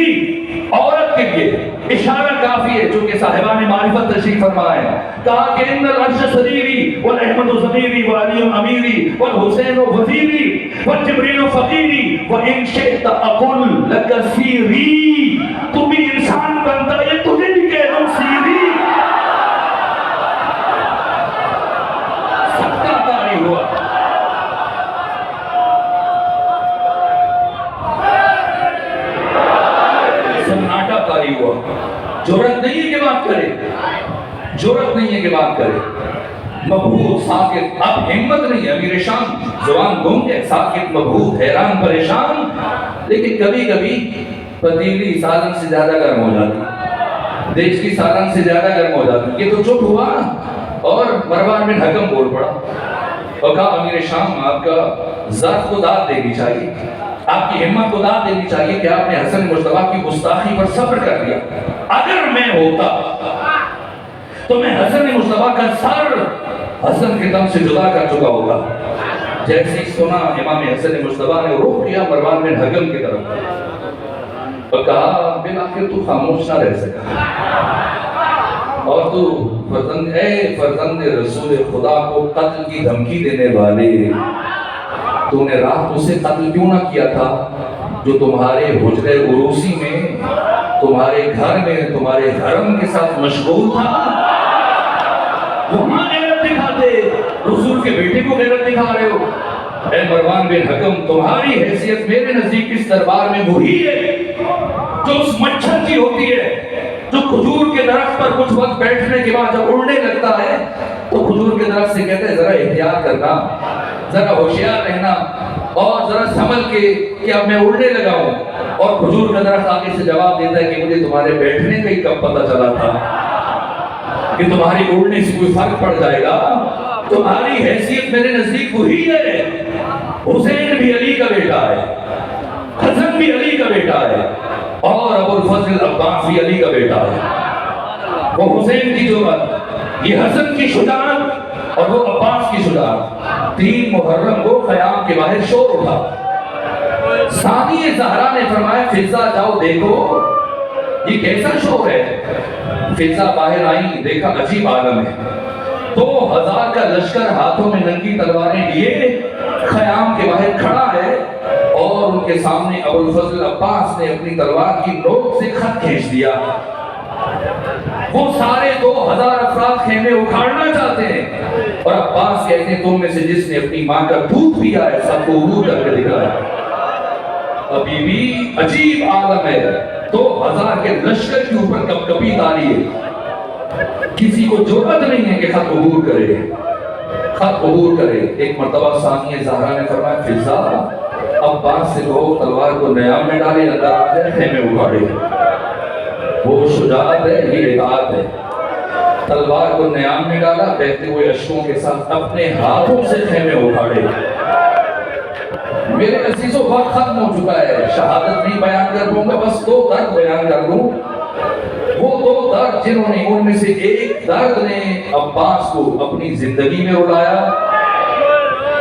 عورت کے لیے اشارہ کافی ہے، جو کہ صاحبان معرفت تشریف فرمائے، کہا کہ ان العرش سریری، والاحمد ضمیری، وعلی امیری، والحسین وزیری، والجبریل فقیری، وان شئت اقل لک سیری، تو بھی انسان بنتا ہے، تجھے بھی کہہ دوں سیری۔ سکتا کاری ہوا، سناٹا کاری ہوا، جرأت نہیں ہے کہ بات کرے، جرأت نہیں ہے کہ بات کرے، مبہوت ساکت، اب ہمت نہیں ہے، امیر شام زبان گم ہے، ساکت، مبہوت، حیران، پریشان، لیکن کبھی کبھی پتیلی سالن سے زیادہ گرم ہو جاتی، دیش کی سالن سے زیادہ گرم ہو جاتی۔ یہ تو چپ ہوا اور مروان بن حکم بول پڑا اور کہا، امیر شام آپ کا ذات کو داد دینی چاہیے، آپ کی ہمت کو داد دینی چاہیے کہ آپ نے حسن مجتبیٰ کی گستاخی پر صبر کر دیا۔ اگر میں ہوتا تو میں حسن مجتبیٰ کا سر حسن کے دم سے جدا کر چکا ہوگا۔ جیسے ہی سنا امام حسن مجتبیٰ نے رخ کیا مروان بن حکم کی طرف اور کہا، بالآخر تو خاموش نہ رہ سکا، اور تو فرزند رسول خدا کو قتل کی دھمکی دینے والے، تو نے رات اسے قتل کیوں نہ کیا تھا جو تمہارے حجرے عروسی میں، تمہارے گھر میں، تمہارے حرم کے ساتھ مشغول تھا؟ وہاں غیرت دکھاتے، رسول کے بیٹے کو غیرت دکھا رہے ہو۔ اے مروان بن حکم، تمہاری حیثیت میرے نزدیک اس دربار میں وہی ہے جو اس مچھر کی ہوتی ہے، جو کھجور کے درخت پر کچھ وقت بیٹھنے کے بعد جب اڑنے لگتا ہے تو کھجور کے درخت سے کہتے ہیں ذرا احتیاط کرنا، ذرا ہوشیار رہنا، اور ذرا سنبھل کے کہ اب میں اڑنے لگا ہوں، اور کھجور کا درخت آگے سے جواب دیتا ہے کہ مجھے تمہارے بیٹھنے کا ہی کب پتہ چلا تھا کہ تمہاری اڑنے سے کوئی فرق پڑ جائے گا۔ تمہاری حیثیت میرے نزدیک وہی ہے، حسین بھی علی کا بیٹا ہے، حسن بھی علی کا بیٹا ہے، اور ابو الفضل عباس بھی علی کا بیٹا ہے۔ وہ حسین کی جرأت، یہ حسن کی شجاعت، اور وہ عباس کی شجاعت۔ 3 محرم کو خیام کے باہر شور اٹھا، ثانی زہرا نے فرمایا، فضا جاؤ دیکھو یہ کیسا شور ہے۔ فضا باہر آئی، دیکھا عجیب عالم ہے، 2000 کا لشکر ہاتھوں میں ننگی تلواریں لیے خیام کے باہر کھڑا ہے، اور ان کے سامنے ابو الفضل عباس نے اپنی تلوار کی نوک سے خط کھینچ دیا۔ وہ سارے 2000 افراد خیمے اکھاڑنا چاہتے ہیں، اور عباس کہتے ہیں تم میں سے جس نے اپنی ماں کا دودھ پیا ہے سب کو عبور کر کے دکھایا۔ ابھی بھی عجیب عالم ہے، 2000 کے لشکر کے اوپر کب کبھی تاری ہے، کسی کو جرأت نہیں ہے کہ خط عبور کرے، خط عبور کرے۔ ایک مرتبہ ثانیہ زہرا نے فرمایا، فضا عباس سے کہو تلوار کو نیام میں ڈالے، اندر آ جائے، خیمے اکھاڑے۔ وہ شجاعت ہے، یہ اطاعت ہے۔ تلوار کو نیام میں ڈالا، بہتے ہوئے اشکوں کے ساتھ اپنے ہاتھوں سے خیمے اکھاڑے۔ میرے عزیزوں وقت ختم ہو چکا ہے، شہادت نہیں بیان کر دوں گا، بس 2 درد بیان کر دوں۔ وہ 2 درد جنہوں نے، ان میں سے ایک درد نے عباس کو اپنی زندگی میں رلایا،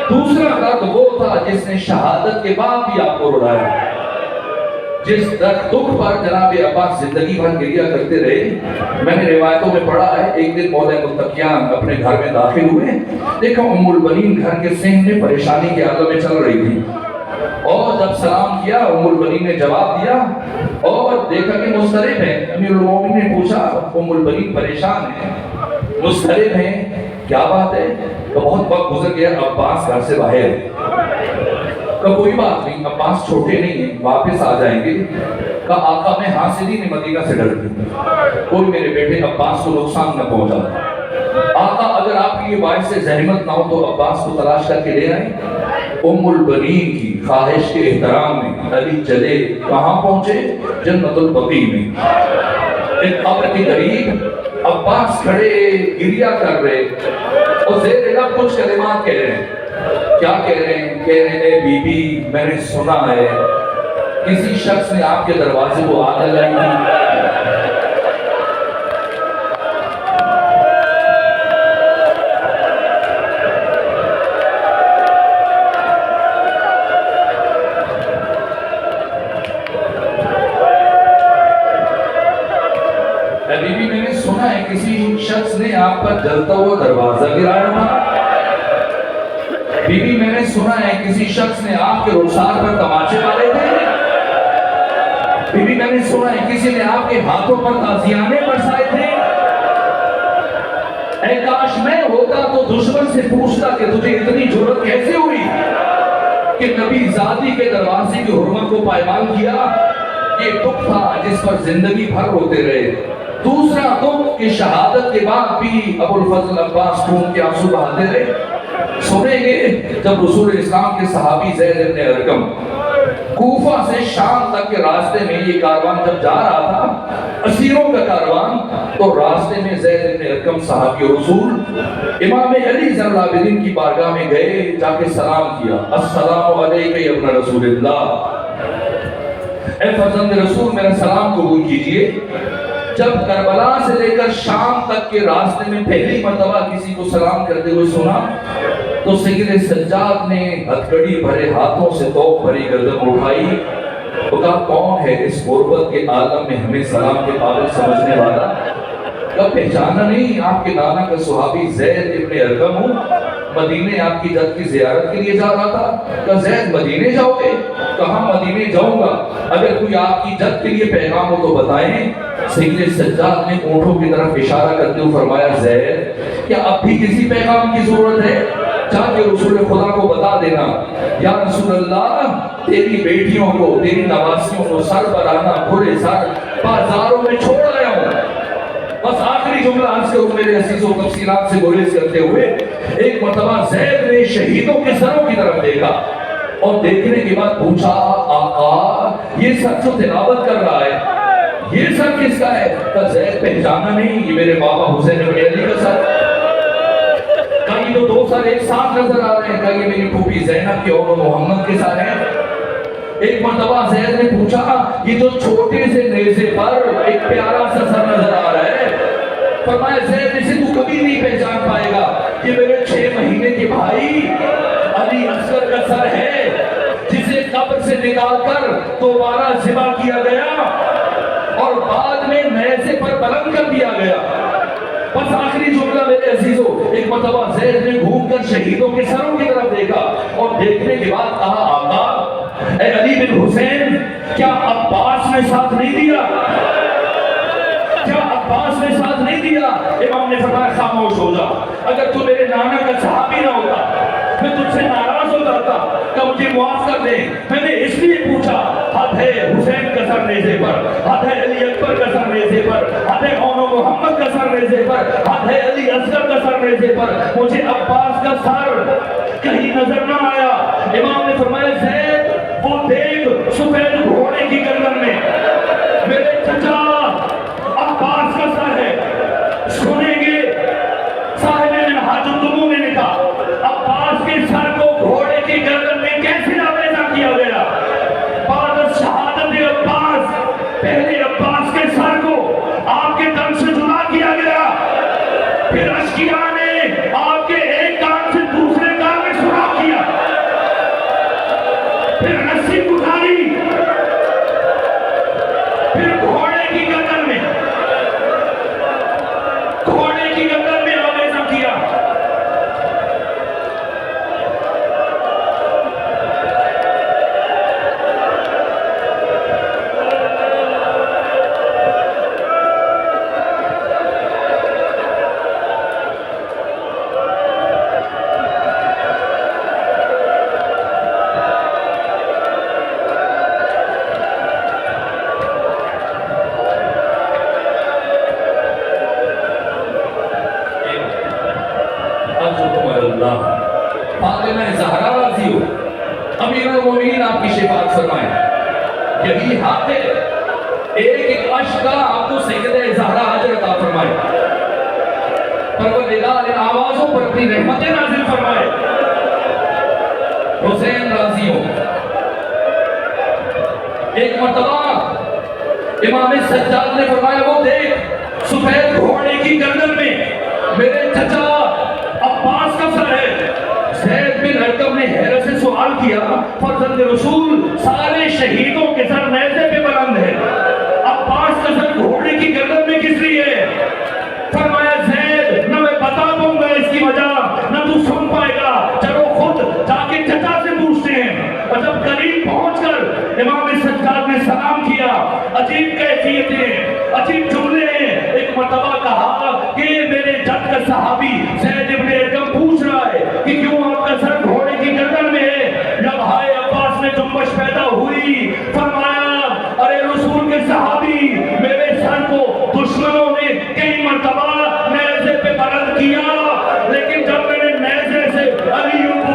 دوسرا درد وہ تھا جس نے شہادت کے بعد بھی آپ کو رلایا. جس دکھ پر جناب عباس زندگی بھر گریہ کرتے رہے. میں نے روایتوں میں پڑھا ہے ایک دن مولا متقیان اپنے گھر میں داخل ہوئے. دیکھا ام البنین گھر کے سامنے پریشانی کے عالم میں چل رہی تھی, اور جب سلام کیا ام البنین نے جواب دیا اور دیکھا کہ مضطرب ہے. امیر المومنین نے پوچھا ام البنین پریشان ہے, مضطرب ہیں, کیا بات ہے؟ تو بہت وقت گزر گیا, عباس گھر سے باہر. کہ کوئی بات نہیں, عباس چھوٹے نہیں ہیں, واپس آ جائیں گے. کہ آقا میں حاصل ہی نہیں مدینہ سے ڈرتی, کوئی میرے بیٹے عباس کو نقصان نہ پہنچا. آقا اگر آپ کی یہ باعث سے زحمت نہ ہو تو عباس کو تلاش کر کے لے آئیں. ام البنین کی خواہش کے احترام میں علی چلے, کہاں پہنچے؟ جنت البقیع میں. ایک قبر کے قریب عباس کھڑے گریہ کر رہے اور زیر لب کچھ کلمات کہہ رہے ہیں. کیا کہہ رہے ہیں؟ کہہ رہے ہیں بی بی میں نے سنا ہے کسی شخص نے آپ کے دروازے کو آگ لگائی تھی. بی بی میں نے سنا ہے کسی شخص نے آپ پر جلتا ہوا دروازہ گرایا تھا. بی بی میں نے سنا ہے کسی شخص نے آپ کے رخسار پر تماچے مارے تھے. بی بی میں نے سنا ہے کسی نے آپ کے ہاتھوں پر تازیانے برسائے تھے. اے کاش میں ہوتا تو دشمن سے پوچھتا کہ تجھے اتنی جرأت کیسے ہوئی کہ نبی زادی کے دروازے کی حرمت کو پائمال کیا. یہ دکھ تھا جس پر زندگی بھر روتے رہے. دوسرا دکھ کہ شہادت کے بعد بھی ابو الفضل عباس خون کے آنسو بہاتے رہے. سنیں گے جب رسول اسلام کے صحابی زید ابن ارقم کوفہ سے شام تک کے راستے میں یہ کاروان جب جا رہا تھا, اسیروں کا کاروان, تو راستے میں زید ابن ارقم صحابی رسول امام علی زین العابدین کی بارگاہ میں گئے, جا کے سلام کیا. السلام علیکم یا ابن رسول اللہ, اے فرزند رسول میرا سلام قبول کیجئے. جب کربلا سے لے کر شام تک کے راستے میں پہلی مرتبہ کسی کو سلام کرتے ہوئے سنا تو سید سجاد نے ہتھکڑی بھرے ہاتھوں سے توپ بھری گردن اٹھائی. وہ کہا کون ہے اس غربت کے عالم میں ہمیں سلام کے قابل سمجھنے والا؟ کہا پہچانا نہیں, آپ کے نانا کا صحابی زید ابن ارقم ہوں, مدینے آپ کی جد کی زیارت کے لیے جا رہا تھا. کہا زید مدینے جاؤ گے؟ کہاں مدینے جاؤں گا, اگر کوئی آپ کی جد کے لیے پیغام ہو تو بتائیں. سید سجاد نے اونٹوں کی طرف اشارہ کرتے ہوئے فرمایا زید کیا اب بھی کسی پیغام کی ضرورت ہے؟ جا کے رسول خدا کو بتا دینا یا رسول اللہ تیری بیٹیوں کو, تیری نواسیوں کو سر برانا بھرے سر بازاروں میں چھوڑ آیا ہوں. بس آخری جملہ عرض کروں میرے عزیزوں, تفصیلات سے گریز کرتے ہوئے. ایک مرتبہ زید نے شہیدوں کے سروں کی طرف دیکھا اور دیکھنے کے بعد پوچھا آقا یہ سر جو تلاوت کر رہا ہے یہ سر کس کا ہے؟ کہ زید پہچانا نہیں, یہ میرے بابا حسین ابن علی کا سر. کہیں تو دو سر ایک ساتھ نظر آ رہے ہیں, کہ یہ میری پھوپھی زینب کے اور محمد کے سر ہیں. ایک مرتبہ زید نے پوچھا یہ جو چھوٹے سے نیزے پر ایک پیارا سا سر نظر آ رہا ہے, فرمایا زید اسے تو کبھی نہیں پہچان پائے گا, یہ میرے 6 مہینے کے بھائی علی اصغر کا سر ہے جسے قبر سے نکال کر دوبارہ ذبح کیا گیا اور بعد میں نیزے پر بلند کر دیا گیا. بس آخری جملہ میرے عزیزوں, ایک مرتبہ زید نے گھوم کر شہیدوں کے سروں کی طرف دیکھا اور دیکھنے کے بعد کہا آقا اے علی بن حسین کیا عباس نے ساتھ نہیں دیا؟ کیا عباس نے ساتھ نہیں دیا؟ امام نے فرمایا خاموش ہو جا, اگر تو میرے نانا کا صحابی نہ ہوتا میں تجھ سے ناراض ہو جاتا کہ مجھے معاف کر دے. میں نے اس لیے پوچھا ہاتھ ہے حسین کا سر نیزے پر, ہاتھ ہے علی اکبر کا سر نیزے پر, ہاتھ ہے اون محمد کا سر نیزے پر, ہاتھ ہے علی اصغر کا سر نیزے پر, مجھے عباس کا سر کہیں نظر نہ آیا. امام نے فرمایا زید وہ دیکھ سفید گھوڑے کی گردن میں میرے چچا عباس کا سر ہے. سنیں گے صاحب منہاج الدموع نے کہا عباس کے سر کو گھوڑے کی گردن میں کیسے آویزہ کیا گیا؟ بعد شہادت عباس پہلے عباس کے سر کو آپ کے تن سے جدا کیا گیا, پھر اشکیاء نے آپ کے ایک کان سے دوسرے کان میں سوراخ کیا. پھر رسی اٹھاری، پھر گھوڑے کی گردن میں آویزہ کیا. فاطمہ زہرا راضی ہو، امیر المومنین آپ کی شفاعت فرمائیں. یہی حق ہے، ایک ایک عشق کا آپ کو سیدہ زہرا اجر عطا فرمائے. پروردگار ان آوازوں پر اپنی رحمتیں نازل فرمائے. حسین راضی ہو. ایک مرتبہ امام سجاد نے فرمایا وہ دیکھ سفید گھوڑے کی گردن میں میرے چچا عباس کا سر ہے. زید بن ارقم نے حیرت سے سوال کیا فرزند رسول سارے شہیدوں کے سر نیزے پہ بلند ہے، عباس کا سر گھوڑے کی گردن میں کس لیے ہے؟ فرمایا زید نہ میں بتا دوں گا اس کی وجہ نہ تو سن پائے گا، چلو خود جا کے چچا سے پوچھتے ہیں. اور جب قریب پہنچ کر امام سجاد نے سلام کیا، عجیب کیفیتیں، عجیب جملے ہیں. ایک مرتبہ کہا کہ میرے جد کا صحابی زید بن ارقم پوچھ رہا ہے کہ کیوں آپ کا سر گھوڑے کی گردن میں ہے. لبہائے عباس میں جنبش پیدا ہوئی. فرمایا ارے رسول کے صحابی میرے سر کو دشمنوں نے کئی مرتبہ نیزے پہ بلند کیا، لیکن جب میں نے نیزے سے علی کو